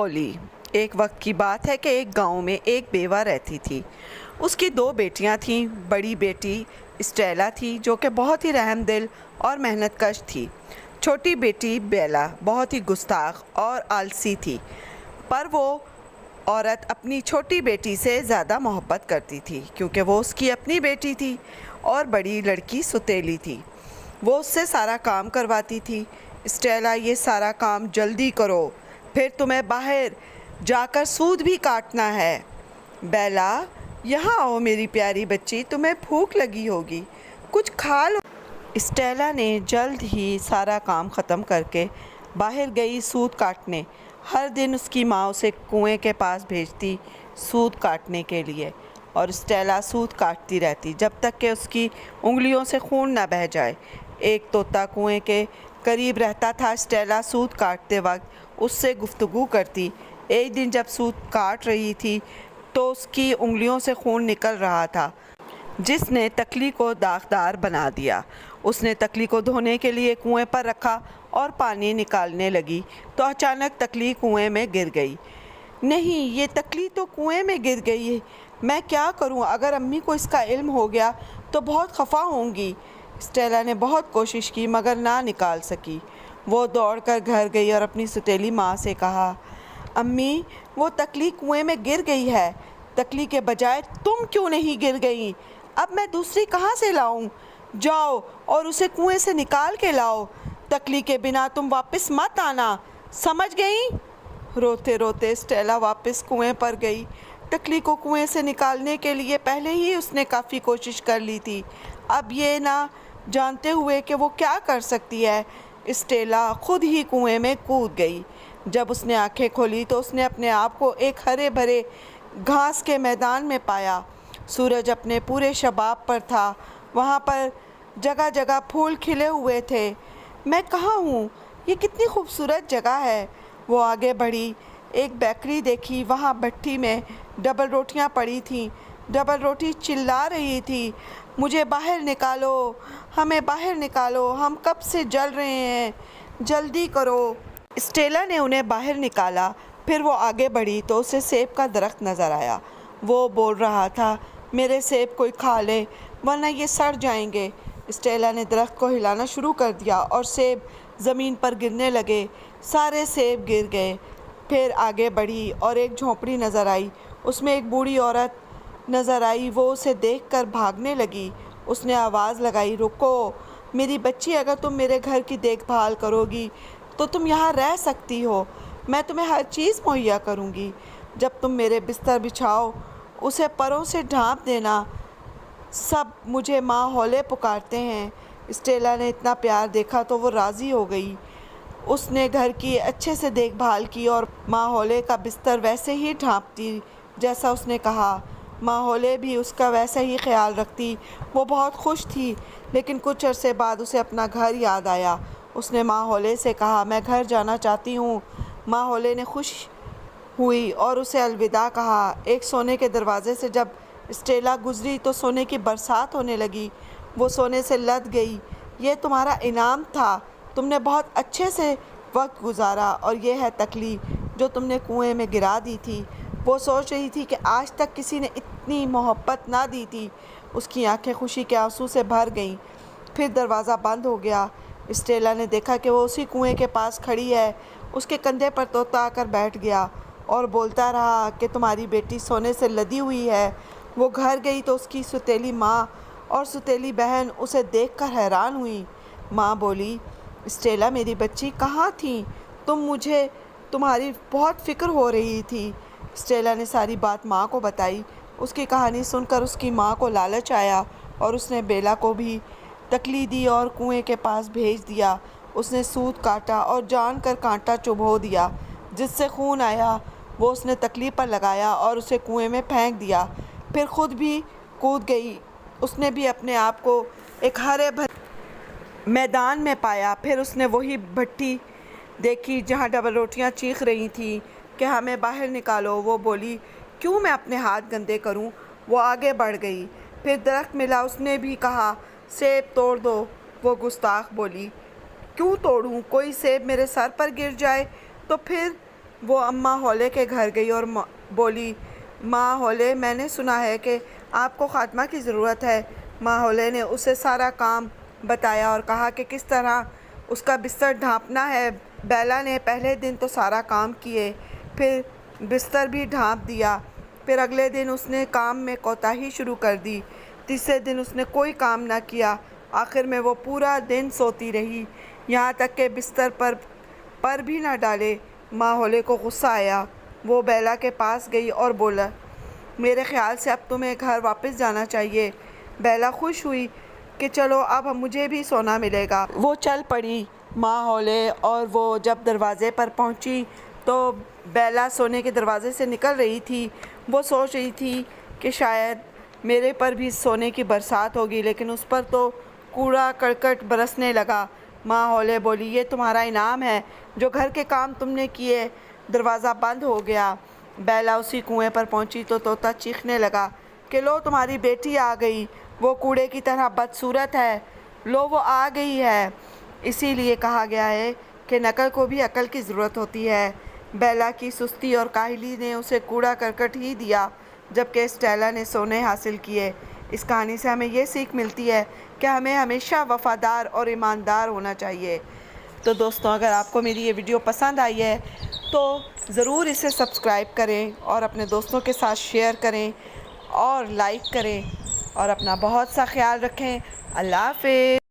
ہولی۔ ایک وقت کی بات ہے کہ ایک گاؤں میں ایک بیوہ رہتی تھی۔ اس کی 2 بیٹیاں تھیں۔ بڑی بیٹی اسٹیلا تھی جو کہ بہت ہی رحم دل اور محنت کش تھی۔ چھوٹی بیٹی بیلا بہت ہی گستاخ اور آلسی تھی، پر وہ عورت اپنی چھوٹی بیٹی سے زیادہ محبت کرتی تھی کیونکہ وہ اس کی اپنی بیٹی تھی، اور بڑی لڑکی ستیلی تھی۔ وہ اس سے سارا کام کرواتی تھی۔ اسٹیلا، یہ سارا کام جلدی کرو، پھر تمہیں باہر جا کر سود بھی کاٹنا ہے۔ بیلا، یہاں آؤ میری پیاری بچی، تمہیں بھوک لگی ہوگی، کچھ کھا لو۔ اسٹیلا نے جلد ہی سارا کام ختم کر کے باہر گئی سود کاٹنے۔ ہر دن اس کی ماں اسے کنویں کے پاس بھیجتی سود کاٹنے کے لیے، اور اسٹیلا سود کاٹتی رہتی جب تک کہ اس کی انگلیوں سے خون نہ بہہ جائے۔ ایک طوطا کنویں کے قریب رہتا تھا۔ اسٹیلا سود کاٹتے وقت اس سے گفتگو کرتی۔ ایک دن جب سود کاٹ رہی تھی تو اس کی انگلیوں سے خون نکل رہا تھا، جس نے تکلی کو داغدار بنا دیا۔ اس نے تکلی کو دھونے کے لیے کنویں پر رکھا اور پانی نکالنے لگی تو اچانک تکلی کنویں میں گر گئی۔ نہیں، یہ تکلی تو کنویں میں گر گئی، میں کیا کروں؟ اگر امی کو اس کا علم ہو گیا تو بہت خفا ہوں گی۔ اسٹیلا نے بہت کوشش کی مگر نہ نکال سکی۔ وہ دوڑ کر گھر گئی اور اپنی ستیلی ماں سے کہا، امی، وہ تکلی کنویں میں گر گئی ہے، تکلی کے بجائے تم کیوں نہیں گر گئی؟ اب میں دوسری کہاں سے لاؤں؟ جاؤ اور اسے کنویں سے نکال کے لاؤ، تکلی کے بنا تم واپس مت آنا، سمجھ گئیں؟ روتے روتے اسٹیلا واپس کنویں پر گئی۔ تکلی کو کنویں سے نکالنے کے لیے پہلے ہی اس نے کافی کوشش کر لی تھی، اب یہ نہ جانتے ہوئے کہ وہ کیا کر سکتی ہے، اسٹیلا خود ہی کنویں میں کود گئی۔ جب اس نے آنکھیں کھولی تو اس نے اپنے آپ کو ایک ہرے بھرے گھاس کے میدان میں پایا۔ سورج اپنے پورے شباب پر تھا، وہاں پر جگہ جگہ پھول کھلے ہوئے تھے۔ میں کہاں ہوں؟ یہ کتنی خوبصورت جگہ ہے۔ وہ آگے بڑھی، ایک بیکری دیکھی، وہاں بھٹی میں ڈبل روٹیاں پڑی تھیں۔ ڈبل روٹی چلا رہی تھی، مجھے باہر نکالو، ہمیں باہر نکالو، ہم کب سے جل رہے ہیں، جلدی کرو۔ اسٹیلا نے انہیں باہر نکالا۔ پھر وہ آگے بڑھی تو اسے سیب کا درخت نظر آیا۔ وہ بول رہا تھا، میرے سیب کوئی کھا لے ورنہ یہ سڑ جائیں گے۔ اسٹیلا نے درخت کو ہلانا شروع کر دیا اور سیب زمین پر گرنے لگے، سارے سیب گر گئے۔ پھر آگے بڑھی اور ایک جھونپڑی نظر آئی، اس میں ایک بوڑھی عورت نظر آئی۔ وہ اسے دیکھ کر بھاگنے لگی۔ اس نے آواز لگائی، رکو میری بچی، اگر تم میرے گھر کی دیکھ بھال کرو گی تو تم یہاں رہ سکتی ہو، میں تمہیں ہر چیز مہیا کروں گی۔ جب تم میرے بستر بچھاؤ اسے پروں سے ڈھانپ دینا۔ سب مجھے ماں ہولے پکارتے ہیں۔ اسٹیلا نے اتنا پیار دیکھا تو وہ راضی ہو گئی۔ اس نے گھر کی اچھے سے دیکھ بھال کی اور ماں ہولے کا بستر ویسے ہی ڈھانپتی جیسا اس نے کہا۔ ماں ہولے بھی اس کا ویسا ہی خیال رکھتی۔ وہ بہت خوش تھی، لیکن کچھ عرصے بعد اسے اپنا گھر یاد آیا۔ اس نے ماں ہولے سے کہا، میں گھر جانا چاہتی ہوں۔ ماں ہولے نے خوش ہوئی اور اسے الوداع کہا۔ ایک سونے کے دروازے سے جب اسٹیلا گزری تو سونے کی برسات ہونے لگی۔ وہ سونے سے لد گئی۔ یہ تمہارا انعام تھا، تم نے بہت اچھے سے وقت گزارا، اور یہ ہے تکلی جو تم نے کنویں میں گرا دی تھی۔ وہ سوچ رہی تھی کہ آج تک کسی نے اتنی محبت نہ دی تھی۔ اس کی آنکھیں خوشی کے آنسو سے بھر گئیں۔ پھر دروازہ بند ہو گیا۔ اسٹیلا نے دیکھا کہ وہ اسی کنویں کے پاس کھڑی ہے۔ اس کے کندھے پر طوطا آ کر بیٹھ گیا اور بولتا رہا کہ تمہاری بیٹی سونے سے لدی ہوئی ہے۔ وہ گھر گئی تو اس کی ستیلی ماں اور ستیلی بہن اسے دیکھ کر حیران ہوئی۔ ماں بولی، اسٹیلا میری بچی، کہاں تھیں تم؟ مجھے تمہاری بہت فکر ہو رہی تھی۔ اسٹیلا نے ساری بات ماں کو بتائی۔ اس کی کہانی سن کر اس کی ماں کو لالچ آیا اور اس نے بیلا کو بھی تکلی دی اور کنویں کے پاس بھیج دیا۔ اس نے سود کاٹا اور جان کر کانٹا چبھو دیا، جس سے خون آیا۔ وہ اس نے تکلی پر لگایا اور اسے کنویں میں پھینک دیا، پھر خود بھی کود گئی۔ اس نے بھی اپنے آپ کو ایک ہرے بھرے میدان میں پایا۔ پھر اس نے وہی بھٹی دیکھی جہاں ڈبل روٹیاں چیخ رہی تھیں کہ ہمیں باہر نکالو۔ وہ بولی، کیوں میں اپنے ہاتھ گندے کروں؟ وہ آگے بڑھ گئی۔ پھر درخت ملا، اس نے بھی کہا، سیب توڑ دو۔ وہ گستاخ بولی، کیوں توڑوں؟ کوئی سیب میرے سر پر گر جائے تو پھر وہ اماں ہولے کے گھر گئی اور بولی، ماں ہولے، میں نے سنا ہے کہ آپ کو خاتمہ کی ضرورت ہے۔ ماں ہولے نے اسے سارا کام بتایا اور کہا کہ کس طرح اس کا بستر ڈھانپنا ہے۔ بیلا نے پہلے دن تو سارا کام کیے، پھر بستر بھی ڈھانپ دیا، پھر اگلے دن اس نے کام میں کوتاہی شروع کر دی، تیسرے دن اس نے کوئی کام نہ کیا، آخر میں وہ پورا دن سوتی رہی، یہاں تک کہ بستر پر بھی نہ ڈالے۔ ماں ہولے کو غصہ آیا، وہ بیلا کے پاس گئی اور بولا، میرے خیال سے اب تمہیں گھر واپس جانا چاہیے۔ بیلا خوش ہوئی کہ چلو اب مجھے بھی سونا ملے گا۔ وہ چل پڑی ماں ہولے، اور وہ جب دروازے پر پہنچی تو بیلا سونے کے دروازے سے نکل رہی تھی۔ وہ سوچ رہی تھی کہ شاید میرے پر بھی سونے کی برسات ہوگی، لیکن اس پر تو کوڑا کرکٹ برسنے لگا۔ ماں ہولے بولی، یہ تمہارا انعام ہے، جو گھر کے کام تم نے کیے۔ دروازہ بند ہو گیا۔ بیلا اسی کنویں پر پہنچی تو طوطا چیخنے لگا کہ لو تمہاری بیٹی آ گئی، وہ کوڑے کی طرح بدصورت ہے، لو وہ آ گئی ہے۔ اسی لیے کہا گیا ہے کہ نکل کو بھی عقل کی ضرورت ہوتی ہے۔ بیلا کی سستی اور کاہلی نے اسے کوڑا کرکٹ ہی دیا، جبکہ اسٹیلا نے سونے حاصل کیے۔ اس کہانی سے ہمیں یہ سیکھ ملتی ہے کہ ہمیں ہمیشہ وفادار اور ایماندار ہونا چاہیے۔ تو دوستوں، اگر آپ کو میری یہ ویڈیو پسند آئی ہے تو ضرور اسے سبسکرائب کریں اور اپنے دوستوں کے ساتھ شیئر کریں اور لائک کریں، اور اپنا بہت سا خیال رکھیں۔ اللہ حافظ۔